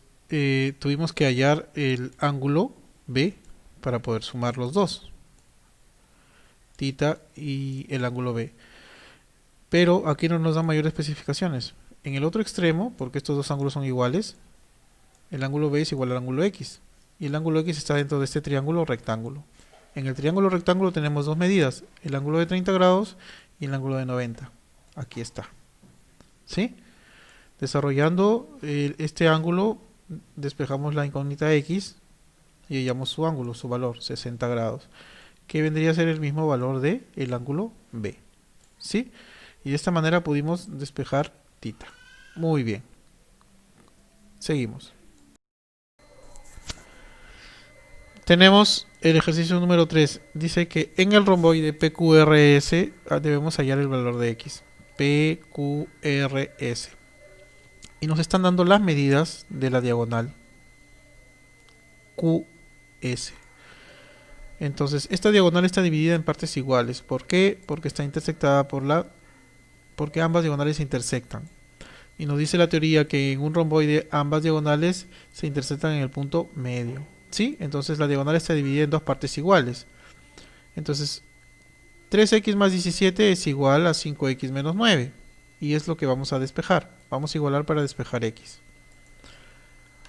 tuvimos que hallar el ángulo B para poder sumar los dos. Tita y el ángulo B. Pero aquí no nos dan mayores especificaciones. En el otro extremo, porque estos dos ángulos son iguales, el ángulo B es igual al ángulo X. Y el ángulo X está dentro de este triángulo rectángulo. En el triángulo rectángulo tenemos dos medidas, el ángulo de 30 grados y el ángulo de 90. Aquí está. ¿Sí? Desarrollando este ángulo, despejamos la incógnita X y hallamos su ángulo, su valor, 60 grados, que vendría a ser el mismo valor de el ángulo B. ¿Sí? Y de esta manera pudimos despejar tita. Muy bien. Seguimos. Tenemos el ejercicio número 3. Dice que en el romboide PQRS debemos hallar el valor de X. PQRS. Y nos están dando las medidas de la diagonal QS. Entonces, esta diagonal está dividida en partes iguales. ¿Por qué? Porque está intersectada porque ambas diagonales se intersectan. Y nos dice la teoría que en un romboide ambas diagonales se intersectan en el punto medio. ¿Sí? Entonces la diagonal está dividida en dos partes iguales. Entonces, 3x más 17 es igual a 5x menos 9. Y es lo que vamos a despejar. Vamos a igualar para despejar x.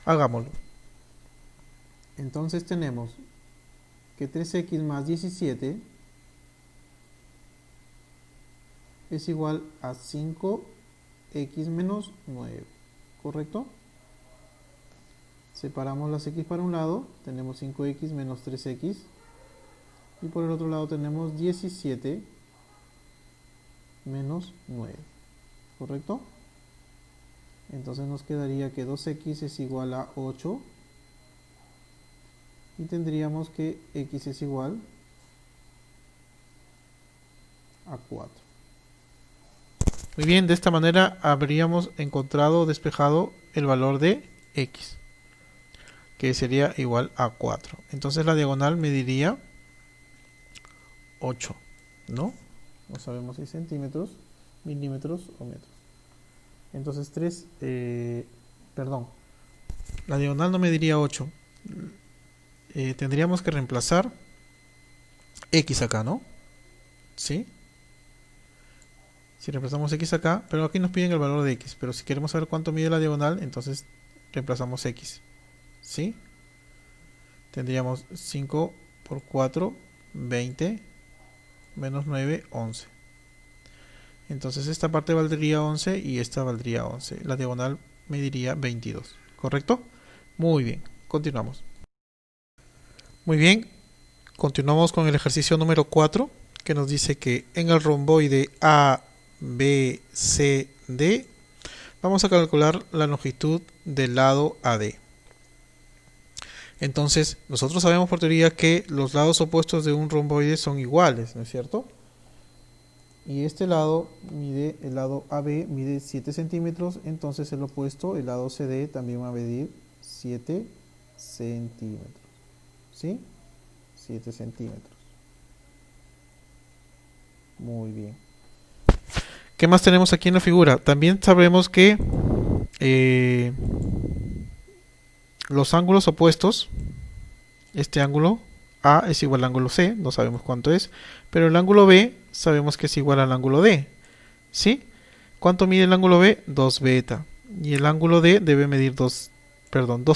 Hagámoslo. Entonces tenemos que 3x más 17 es igual a 5x menos 9. ¿Correcto? Separamos las x para un lado. Tenemos 5x menos 3x. Y por el otro lado tenemos 17 menos 9. ¿Correcto? Entonces nos quedaría que 2x es igual a 8. Y tendríamos que x es igual a 4. Muy bien, de esta manera habríamos encontrado o despejado el valor de x, que sería igual a 4. Entonces la diagonal mediría 8, ¿no? No sabemos si centímetros, milímetros o metros. Entonces la diagonal no mediría 8. Tendríamos que reemplazar x acá, ¿no? ¿Sí? Si reemplazamos x acá, pero aquí nos piden el valor de x, pero si queremos saber cuánto mide la diagonal, entonces reemplazamos x, ¿sí? Tendríamos 5 por 4, 20, menos 9, 11. Entonces esta parte valdría 11 y esta valdría 11. La diagonal mediría 22, ¿correcto? Muy bien, continuamos. Muy bien, continuamos con el ejercicio número 4, que nos dice que en el romboide A, B, C, D, vamos a calcular la longitud del lado AD. Entonces, nosotros sabemos por teoría que los lados opuestos de un romboide son iguales, ¿no es cierto? Y este lado el lado AB mide 7 centímetros, entonces el opuesto, el lado CD, también va a medir 7 centímetros. ¿Sí? 7 centímetros. Muy bien. ¿Qué más tenemos aquí en la figura? También sabemos que los ángulos opuestos, este ángulo A es igual al ángulo C, no sabemos cuánto es, pero el ángulo B sabemos que es igual al ángulo D. ¿Sí? ¿Cuánto mide el ángulo B? 2 beta. Y el ángulo D debe medir 2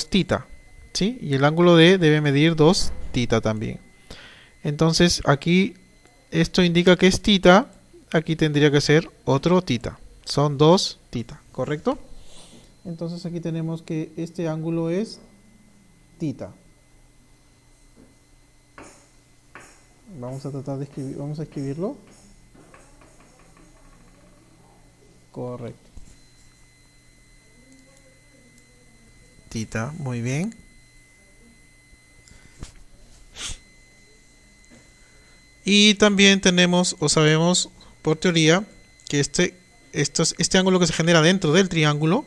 tita. ¿Sí? Y el ángulo D debe medir 2 tita también. Entonces aquí esto indica que es tita, aquí tendría que ser otro tita. Son 2 tita, ¿correcto? Entonces aquí tenemos que este ángulo es tita. Vamos a tratar de escribirlo. Correcto. Tita, muy bien. Y también tenemos o sabemos por teoría que este ángulo que se genera dentro del triángulo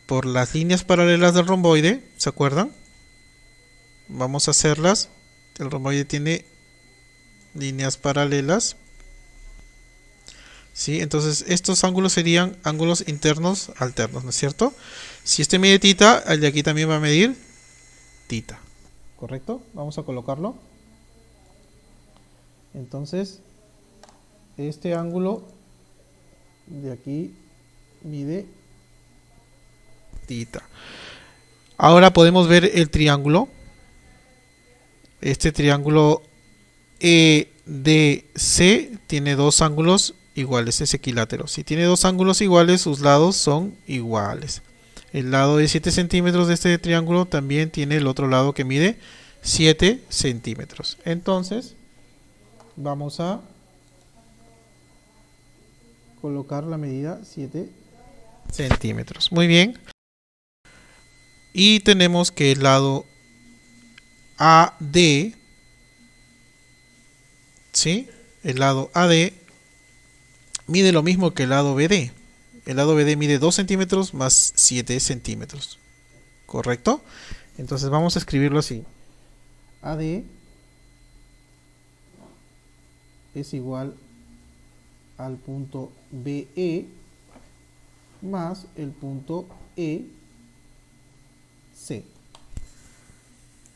por las líneas paralelas del romboide, ¿se acuerdan? Vamos a hacerlas. El romboide tiene líneas paralelas. ¿Sí? Entonces estos ángulos serían ángulos internos alternos, ¿no es cierto? Si este mide tita, el de aquí también va a medir tita. ¿Correcto? Vamos a colocarlo. Entonces, este ángulo de aquí mide tita. Ahora podemos ver el triángulo. Este triángulo EDC tiene dos ángulos iguales, es equilátero. Si tiene dos ángulos iguales, sus lados son iguales. El lado de 7 centímetros de este triángulo también tiene el otro lado que mide 7 centímetros. Entonces, vamos a colocar la medida 7 centímetros. Muy bien. Y tenemos que el lado AD, ¿sí? El lado AD mide lo mismo que el lado BD. El lado BD mide 2 centímetros más 7 centímetros. ¿Correcto? Entonces vamos a escribirlo así. AD es igual al punto BE más el punto EC.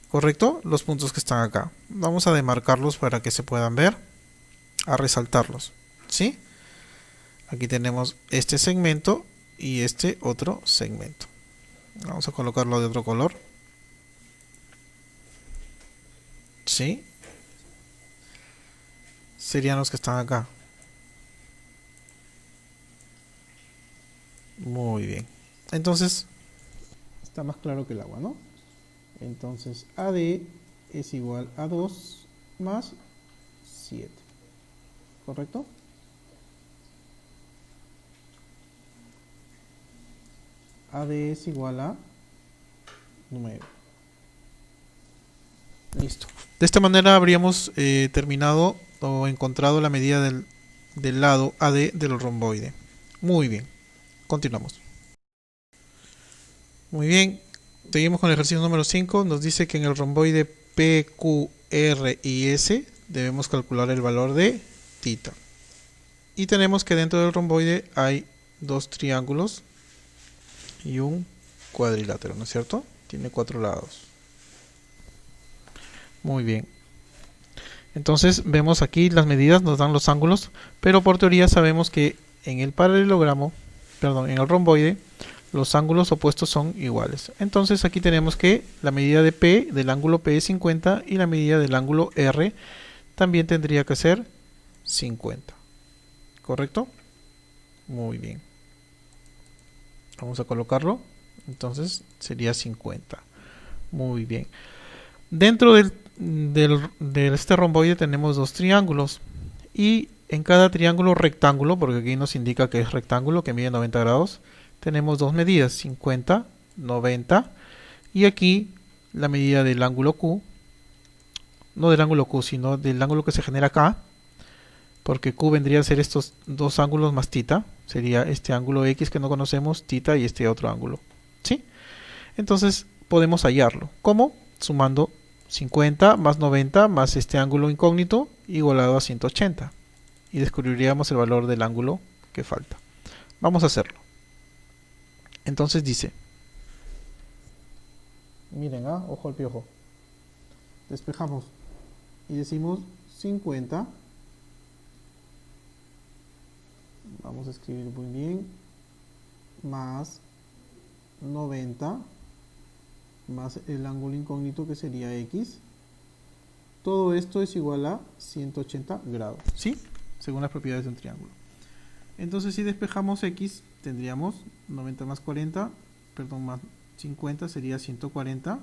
¿Correcto? Los puntos que están acá. Vamos a demarcarlos para que se puedan ver, a resaltarlos. ¿Sí? Aquí tenemos este segmento y este otro segmento. Vamos a colocarlo de otro color. ¿Sí? Serían los que están acá. Muy bien. Entonces, está más claro que el agua, ¿no? Entonces, AD es igual a 2 más 7. ¿Correcto? AD es igual a 9. Listo. De esta manera habríamos terminado o encontrado la medida del lado AD del romboide. Muy bien. Continuamos. Muy bien. Seguimos con el ejercicio número 5. Nos dice que en el romboide P, Q, R y S debemos calcular el valor de θ. Y tenemos que dentro del romboide hay dos triángulos y un cuadrilátero, ¿no es cierto? Tiene 4 lados. Muy bien. Entonces vemos aquí las medidas, nos dan los ángulos, pero por teoría sabemos que en el paralelogramo, perdón, en el romboide, los ángulos opuestos son iguales. Entonces aquí tenemos que la medida de P, del ángulo P es 50 y la medida del ángulo R también tendría que ser 50. ¿Correcto? Muy bien. Vamos a colocarlo. Entonces sería 50. Muy bien. Dentro de este romboide tenemos dos triángulos. Y en cada triángulo rectángulo, porque aquí nos indica que es rectángulo, que mide 90 grados, tenemos dos medidas, 50, 90. Y aquí la medida del ángulo Q, no del ángulo Q, sino del ángulo que se genera acá, porque Q vendría a ser estos dos ángulos más θ, sería este ángulo X que no conocemos, θ y este otro ángulo, ¿sí? Entonces podemos hallarlo. ¿Cómo? Sumando 50 más 90 más este ángulo incógnito igualado a 180. Y descubriríamos el valor del ángulo que falta. Vamos a hacerlo. Entonces dice, miren, ojo al piojo. Despejamos y decimos 50. Vamos a escribir muy bien. Más 90 más el ángulo incógnito que sería X. Todo esto es igual a 180 grados, ¿sí? Según las propiedades de un triángulo. Entonces si despejamos X, tendríamos 90 más 40, perdón, más 50 sería 140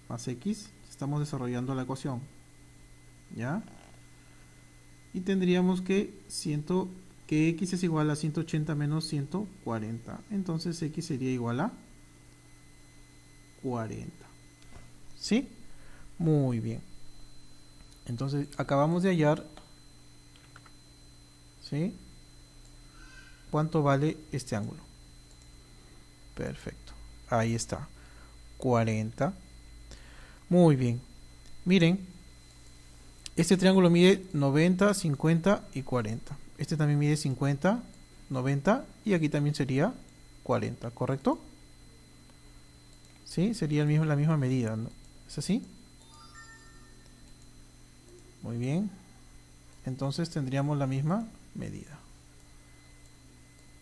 más X. Estamos desarrollando la ecuación, ¿ya? Y tendríamos que X es igual a 180 menos 140. Entonces X sería igual a 40. ¿Sí? Muy bien. Entonces acabamos de hallar, ¿sí?, cuánto vale este ángulo. Perfecto. Ahí está. 40. Muy bien. Miren, este triángulo mide 90, 50 y 40. Este también mide 50, 90 y aquí también sería 40, ¿correcto? ¿Sí? Sería la misma medida, ¿no? ¿Es así? Muy bien. Entonces tendríamos la misma medida.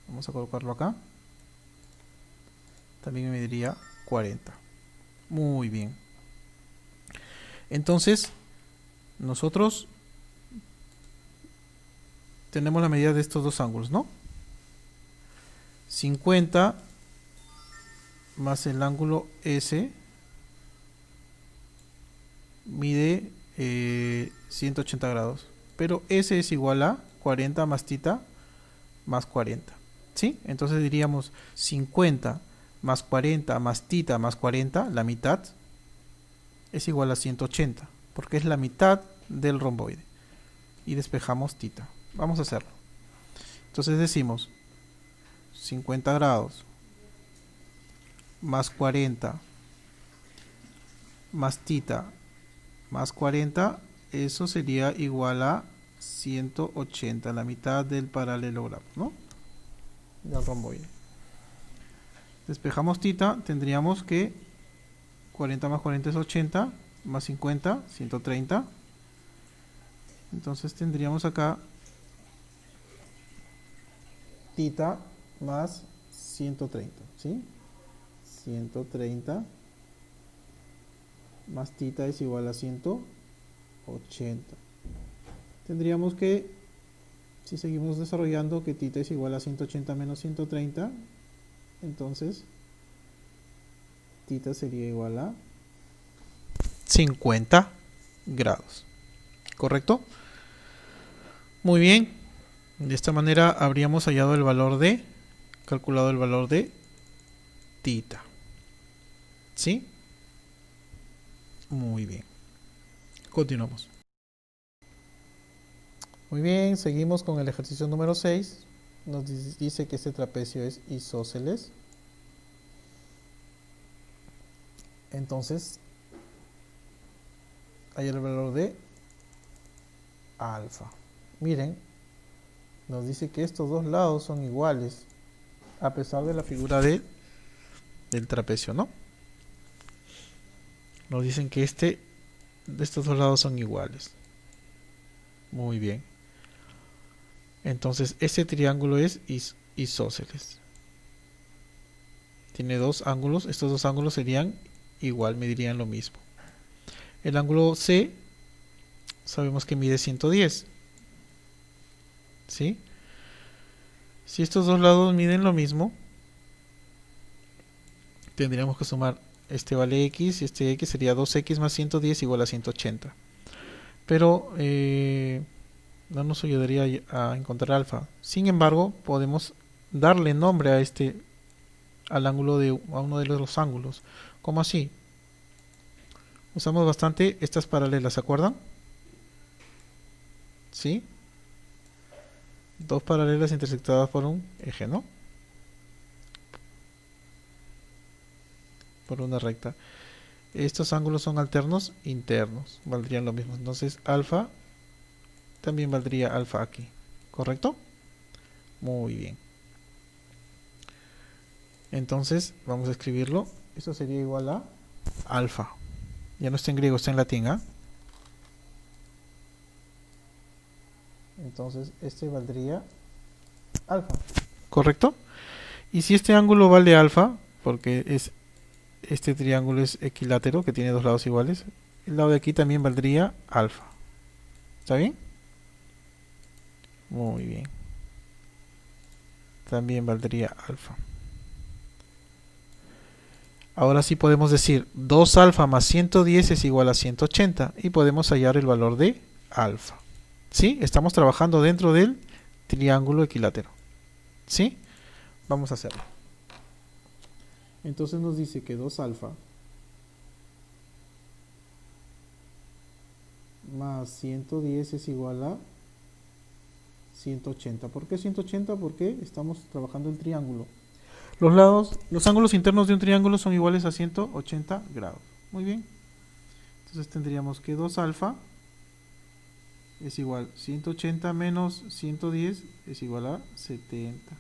Vamos a colocarlo acá. También me mediría 40. Muy bien. Entonces, nosotros tenemos la medida de estos dos ángulos, ¿no? 50 más el ángulo S mide 180 grados. Pero S es igual a 40 más θ más 40. ¿Sí? Entonces diríamos 50 más 40 más θ más 40, la mitad, es igual a 180. Porque es la mitad del romboide. Y despejamos θ. Vamos a hacerlo. Entonces decimos 50 grados más 40 más θ más 40, eso sería igual a 180, la mitad del paralelogramo, ¿no? Del romboide. Despejamos θ, tendríamos que 40 más 40 es 80, más 50, 130. Entonces tendríamos acá θ más 130, ¿sí? 130 más θ es igual a 180. Tendríamos que, si seguimos desarrollando, que θ es igual a 180 menos 130, entonces θ sería igual a 50 grados. ¿Correcto? Muy bien. De esta manera habríamos hallado el valor de, calculado el valor de θ. ¿Sí? Muy bien. Continuamos. Muy bien, seguimos con el ejercicio número 6. Nos dice que este trapecio es isósceles. Entonces, hay el valor de alfa. Miren, nos dice que estos dos lados son iguales, a pesar de la figura del trapecio, ¿no? Nos dicen que estos dos lados son iguales. Muy bien. Entonces, este triángulo es isósceles. Tiene dos ángulos. Estos dos ángulos serían igual, medirían lo mismo. El ángulo C sabemos que mide 110. ¿Sí? Si estos dos lados miden lo mismo, tendríamos que sumar este vale x y este x sería 2x más 110 igual a 180. Pero no nos ayudaría a encontrar alfa. Sin embargo, podemos darle nombre al ángulo a uno de los ángulos. ¿Cómo así? Usamos bastante estas paralelas, ¿se acuerdan? ¿Sí? Dos paralelas intersectadas por un eje, ¿no? Por una recta. Estos ángulos son alternos internos, valdrían lo mismo. Entonces alfa también valdría alfa aquí, ¿correcto? Muy bien. Entonces vamos a escribirlo. Esto sería igual a alfa. Ya no está en griego, está en latín, ¿ah? Entonces este valdría alfa, ¿correcto? Y si este ángulo vale alfa, porque este triángulo es equilátero, que tiene dos lados iguales, el lado de aquí también valdría alfa. ¿Está bien? Muy bien. También valdría alfa. Ahora sí podemos decir 2 alfa más 110 es igual a 180 y podemos hallar el valor de alfa. ¿Sí? Estamos trabajando dentro del triángulo equilátero. ¿Sí? Vamos a hacerlo. Entonces nos dice que 2 alfa más 110 es igual a 180. ¿Por qué 180? Porque estamos trabajando el triángulo. Los ángulos internos de un triángulo son iguales a 180 grados. Muy bien. Entonces tendríamos que 2 alfa es igual a 180 menos 110 es igual a 70.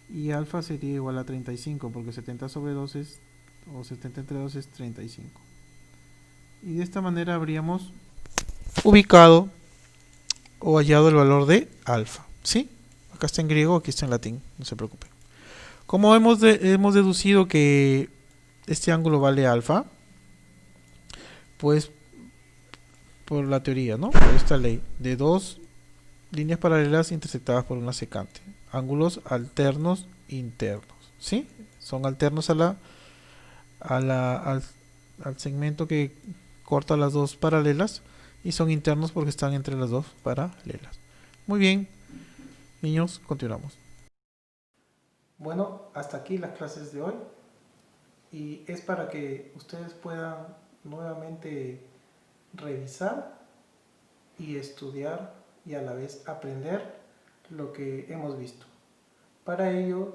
Y alfa sería igual a 35, porque 70 sobre 2 o 70 entre 2 es 35. Y de esta manera habríamos ubicado o hallado el valor de alfa. ¿Sí? Acá está en griego, aquí está en latín, no se preocupen. Como hemos deducido que este ángulo vale alfa, pues por la teoría, ¿no? Por esta ley de dos líneas paralelas intersectadas por una secante. Ángulos alternos internos, ¿sí? Son alternos al segmento que corta las dos paralelas y son internos porque están entre las dos paralelas. Muy bien, niños, continuamos. Bueno, hasta aquí las clases de hoy y es para que ustedes puedan nuevamente revisar y estudiar y a la vez aprender lo que hemos visto. Para ello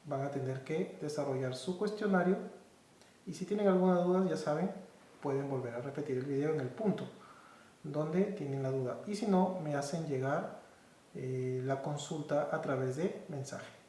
van a tener que desarrollar su cuestionario y si tienen alguna duda, ya saben, pueden volver a repetir el video en el punto. donde tienen la duda. Y si no, me hacen llegar la consulta a través de mensaje.